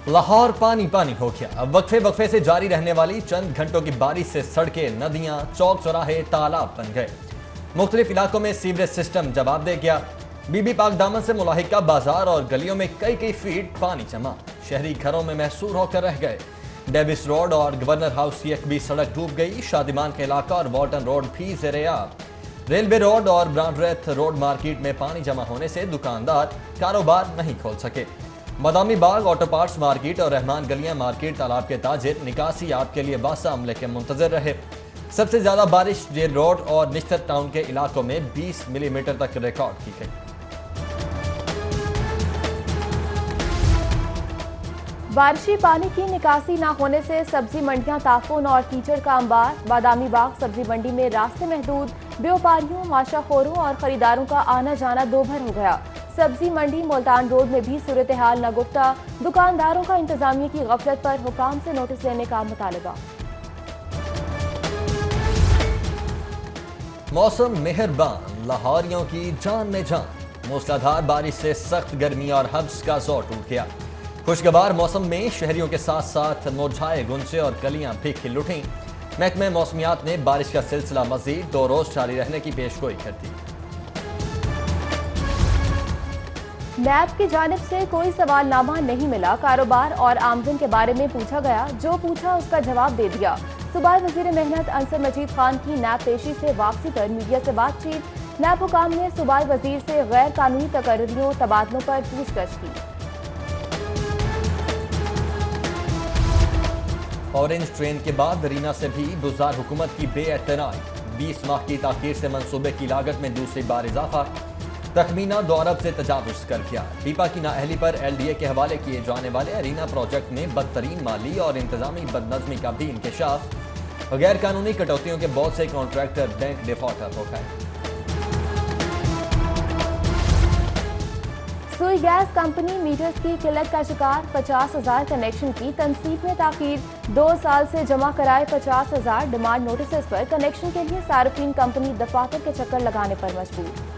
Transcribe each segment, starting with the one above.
لاہور پانی پانی ہو گیا۔ اب وقفے وقفے سے جاری رہنے والی چند گھنٹوں کی بارش سے سڑکیں، ندیاں، چوک چوراہے تالاب بن گئے۔ مختلف علاقوں میں سیوریج سسٹم جواب دے گیا۔ بی بی پاک دامن سے ملاحقہ بازار اور گلیوں میں کئی فیٹ پانی جمع، شہری گھروں میں محصور ہو کر رہ گئے۔ ڈیوس روڈ اور گورنر ہاؤس کی ایک بھی سڑک ڈوب گئی۔ شادیمان کا علاقہ اور والٹن روڈ بھی زیر آب۔ ریلوے روڈ اور برانڈریتھ روڈ مارکیٹ میں پانی جمع ہونے سے دکاندار کاروبار نہیں کھول سکے۔ بادامی باغ آٹو پارٹس مارکیٹ اور رحمان گلیاں مارکیٹ تالاب کے تاجر نکاسی آب کے لیے واسطہ عملے کے منتظر رہے۔ سب سے زیادہ بارش جیل روڈ اور نشتر ٹاؤن کے علاقوں میں 20 ملی میٹر تک ریکارڈ کی گئی۔ بارشی پانی کی نکاسی نہ ہونے سے سبزی منڈیاں تعفن اور کیچڑ کا انبار۔ بادامی باغ سبزی منڈی میں راستے محدود، بیوپاریوں، ماشا خوروں اور خریداروں کا آنا جانا دوبھر ہو گیا۔ سبزی منڈی ملتان روڈ میں بھی صورتحال ناگفتہ، دکانداروں کا انتظامیہ کی غفلت پر حکام سے نوٹس لینے کا مطالبہ۔ موسم مہربان، لاہوریوں کی جان میں جان۔ موسلادھار بارش سے سخت گرمی اور حبس کا زور ٹوٹ گیا۔ خوشگوار موسم میں شہریوں کے ساتھ ساتھ مرجھائے گنچے اور کلیاں بھی کھل اٹھیں۔ محکمہ موسمیات نے بارش کا سلسلہ مزید 2 روز جاری رہنے کی پیشگوئی کر دی۔ نیب کی جانب سے کوئی سوال نامہ نہیں ملا۔ کاروبار اور آمدن کے بارے میں پوچھا گیا، جو پوچھا اس کا جواب دے دیا۔ صوبائی وزیر محنت انصر مجید خان کی نیب پیشی سے واپسی پر میڈیا سے بات چیت۔ نیب حکام نے صوبائی وزیر سے غیر قانونی تقرریوں تبادلوں پر پوچھ گچھ کی۔ اورنج ٹرین کے بعد رینا سے بھی بزار حکومت کی بے اعتنائی۔ 20 ماہ کی تاخیر سے منصوبے کی لاگت میں دوسری بار اضافہ، تخمینہ 2 ارب سے تجاوز کر گیا۔ پیپا کی نااہلی پر LDA کے حوالے کیے جانے والے رینا پروجیکٹ میں بدترین مالی اور انتظامی بدنظمی کا بھی انکشاف۔ غیر قانونی کٹوتیوں کے بہت سے کانٹریکٹر بینک ڈیفالٹر ہو گئے۔ سوئی گیس کمپنی میٹرز کی قلت کا شکار، 50,000 کنیکشن کی تنصیب میں تاخیر۔ 2 سال سے جمع کرائے 50,000 ڈیمانڈ نوٹسز پر کنیکشن کے لیے صارفین کمپنی دفاتر کے چکر لگانے پر مجبور۔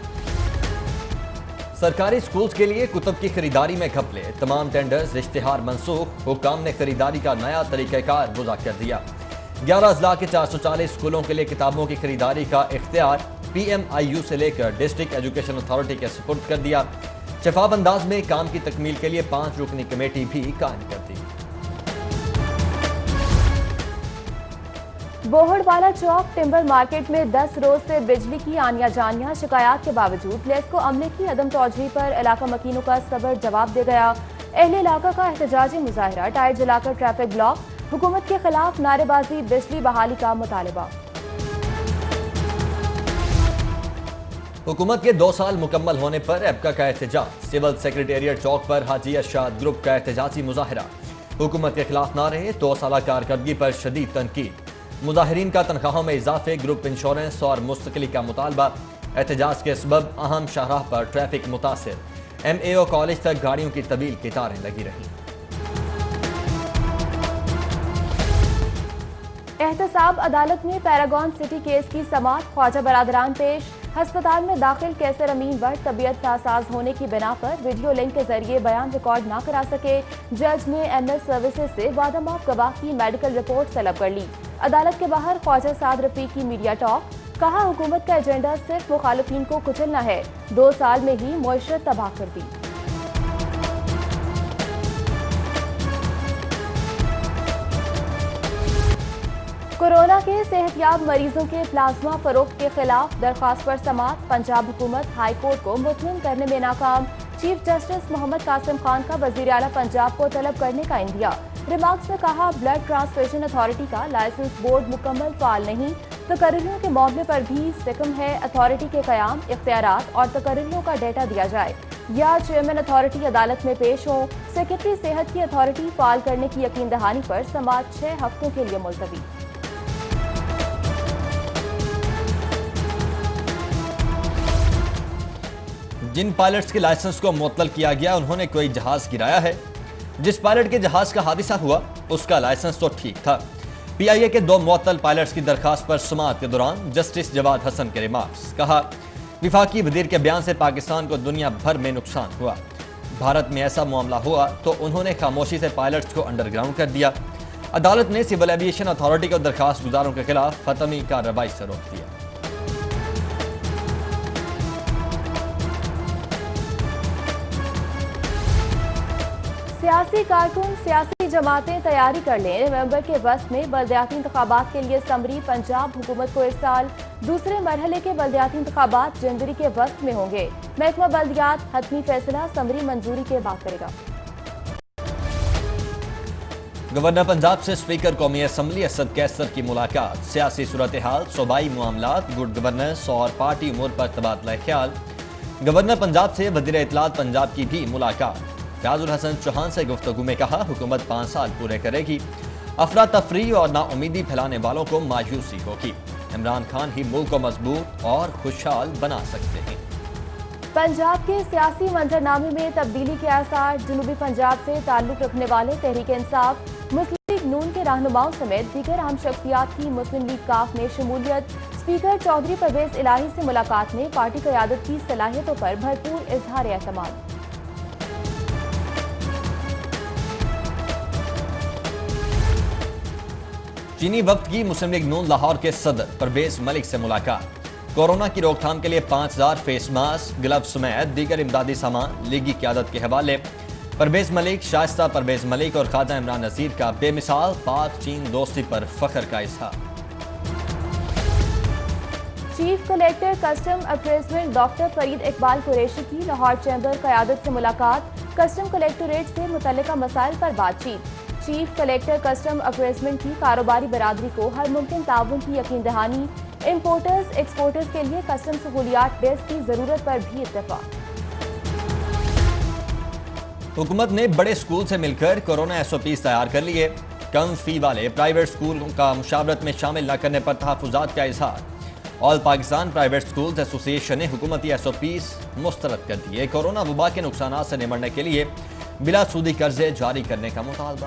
سرکاری سکولز کے لیے کتب کی خریداری میں گھپلے، تمام ٹینڈرز اشتہار منسوخ۔ حکام نے خریداری کا نیا طریقہ کار وضع کر دیا۔ 11 اضلاع کے 440 سکولوں کے لیے کتابوں کی خریداری کا اختیار PMIU سے لے کر ڈسٹرکٹ ایجوکیشن اتھارٹی کے سپرد کر دیا۔ شفاف انداز میں کام کی تکمیل کے لیے 5 رکنی کمیٹی بھی قائم کر دی۔ بوہڑ والا چوک ٹمبر مارکیٹ میں 10 روز سے بجلی کی آنیا جانیاں، شکایات کے باوجود لیسکو عملے کی عدم توجہی پر علاقہ مکینوں کا صبر جواب دے گیا۔ اہل علاقہ کا احتجاجی مظاہرہ، ٹائر جلا کر ٹریفک بلاک، حکومت کے خلاف نعرے بازی، بجلی بحالی کا مطالبہ۔ حکومت کے 2 سال مکمل ہونے پر ایبکا کا احتجاج، سول سیکریٹریٹ چوک پر حاجی ارشاد گروپ کا احتجاجی مظاہرہ۔ حکومت کے خلاف نعرے، 2 سالہ کارکردگی پر شدید تنقید۔ مظاہرین کا تنخواہوں میں اضافے، گروپ انشورنس اور مستقلی کا مطالبہ۔ احتجاج کے سبب اہم شاہراہ پر ٹریفک متاثر، MAO کالج تک گاڑیوں کی طویل قطاریں لگی رہیں۔ احتساب عدالت میں پیراگون سٹی کیس کی سماعت، خواجہ برادران پیش۔ ہسپتال میں داخل کیسر امین بٹ طبیعت ناساز ہونے کی بنا پر ویڈیو لنک کے ذریعے بیان ریکارڈ نہ کرا سکے۔ جج نے MS سروسز سے وعدہ معاف گواہ کی میڈیکل رپورٹ طلب کر لی۔ عدالت کے باہر خواجہ سعد رفیق کی میڈیا ٹاک، کہا حکومت کا ایجنڈا صرف مخالفین کو کچلنا ہے، 2 سال میں ہی معیشت تباہ کر دی۔ کورونا کے صحت یاب مریضوں کے پلازما فروخت کے خلاف درخواست پر سماعت، پنجاب حکومت ہائی کورٹ کو مطمئن کرنے میں ناکام۔ چیف جسٹس محمد قاسم خان کا وزیر اعلیٰ پنجاب کو طلب کرنے کا عندیہ۔ ریمارکس میں کہا، بلڈ ٹرانسفیوژن اتھارٹی کا لائسنس بورڈ مکمل فعال نہیں، تقرریوں کے معاملے پر بھی استحکام ہے اتھارٹی کے قیام، اختیارات اور تقرریوں کا ڈیٹا دیا جائے، یا چیئرمین اتھارٹی عدالت میں پیش ہوں۔ سیکرٹری صحت کی اتھارٹی فعال کرنے کی یقین دہانی پر سماعت 6 ہفتوں کے لیے ملتوی۔ جن پائلٹس کے لائسنس کو معطل کیا گیا انہوں نے کوئی جہاز گرایا ہے؟ جس پائلٹ کے جہاز کا حادثہ ہوا اس کا لائسنس تو ٹھیک تھا۔ PIA کے 2 معطل پائلٹس کی درخواست پر سماعت کے دوران جسٹس جواد حسن کے ریمارکس، کہا وفاقی وزیر کے بیان سے پاکستان کو دنیا بھر میں نقصان ہوا۔ بھارت میں ایسا معاملہ ہوا تو انہوں نے خاموشی سے پائلٹس کو انڈر گراؤنڈ کر دیا۔ عدالت نے سول ایویشن اتھارٹی کو درخواست گزاروں کے خلاف حتمی کارروائی سے روک دیا۔ سیاسی کارکن سیاسی جماعتیں تیاری کر لیں، نومبر کے وسط میں بلدیاتی انتخابات کے لیے سمری پنجاب حکومت کو اس سال دوسرے مرحلے کے بلدیاتی انتخابات جنوری کے وسط میں ہوں گے۔ محکمہ بلدیات حتمی فیصلہ سمری منظوری کے بعد کرے گا۔ گورنر پنجاب سے اسپیکر قومی اسمبلی اسد کیسر کی ملاقات، سیاسی صورتحال، صوبائی معاملات، گڈ گورننس اور پارٹی امور پر تبادلہ خیال۔ گورنر پنجاب سے وزیر اطلاعات پنجاب کی بھی ملاقات، فیاض الحسن چوہان سے گفتگو میں کہا حکومت 5 سال پورے کرے گی، افراتفری اور نا امیدی پھیلانے والوں کو مایوسی ہوگی، عمران خان ہی ملک کو مضبوط اور خوشحال بنا سکتے ہیں۔ پنجاب کے سیاسی منظرنامے میں تبدیلی کے آثار، جنوبی پنجاب سے تعلق رکھنے والے تحریک انصاف، مسلم لیگ نون کے رہنماؤں سمیت دیگر اہم شخصیات کی مسلم لیگ کاف میں شمولیت۔ اسپیکر چودھری پرویز الہی سے ملاقات میں پارٹی قیادت کی صلاحیتوں پر بھرپور اظہار اعتماد۔ چینی وفد کی مسلم لیگ نون لاہور کے صدر پرویز ملک سے ملاقات، کورونا کی روک تھام کے لیے 5000 فیس ماسک، گلوز سمیت دیگر امدادی سامان لیگی قیادت کے حوالے۔ پرویز ملک، شائستہ پرویز ملک اور خواجہ عمران نذیر کا بے مثال پاک چین دوستی پر فخر کا اظہار۔ Chief collector custom appraisement doctor Farid Iqbal Qureshi کی لاہور چیمبر قیادت سے ملاقات، کسٹم کلیکٹوریٹ سے متعلقہ مسائل پر بات چیت۔ چیف کلیکٹر کسٹم اپریزمنٹ کی کاروباری برادری کو ہر ممکن تعاون کی یقین دہانی، امپورٹرز ایکسپورٹرز کے لیے کسٹم سہولیات ڈیسک کی ضرورت پر بھی اتفاق۔ حکومت نے بڑے اسکول سے مل کر کورونا ایس او پیز تیار کر لیے، کم فی والے پرائیویٹ اسکولوں کا مشاورت میں شامل نہ کرنے پر تحفظات کا اظہار۔ آل پاکستان پرائیویٹ اسکولز ایسوسی ایشن نے حکومتی ایس او پیز مسترد کر دیے، کورونا وبا کے نقصانات سے نمٹنے کے لیے بلا سودی قرضے جاری کرنے کا مطالبہ۔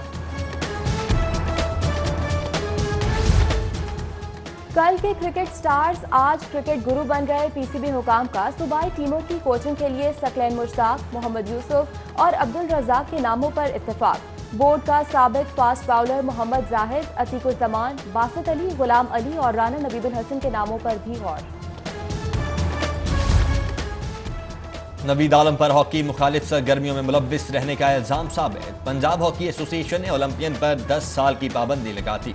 کل کے کرکٹ سٹارز آج کرکٹ گرو بن گئے، پی سی بی حکام کا صوبائی ٹیموں کی کوچنگ کے لیے ثقلین مشتاق، محمد یوسف اور عبدالرزاق کے ناموں پر اتفاق۔ بورڈ کا سابق فاسٹ باؤلر محمد زاہد، عتیق الزمان، باسط علی، غلام علی اور رانا نوید الحسن کے ناموں پر بھی غور۔ نوید عالم پر ہاکی مخالف سرگرمیوں میں ملوث رہنے کا الزام ثابت، پنجاب ہاکی ایسوسی ایشن نے اولمپئن پر 10 سال کی پابندی لگا دی۔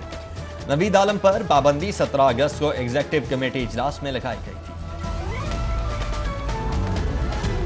نوید عالم پر پابندی 17 اگست کو ایگزیکٹو کمیٹی اجلاس میں لگائی گئی۔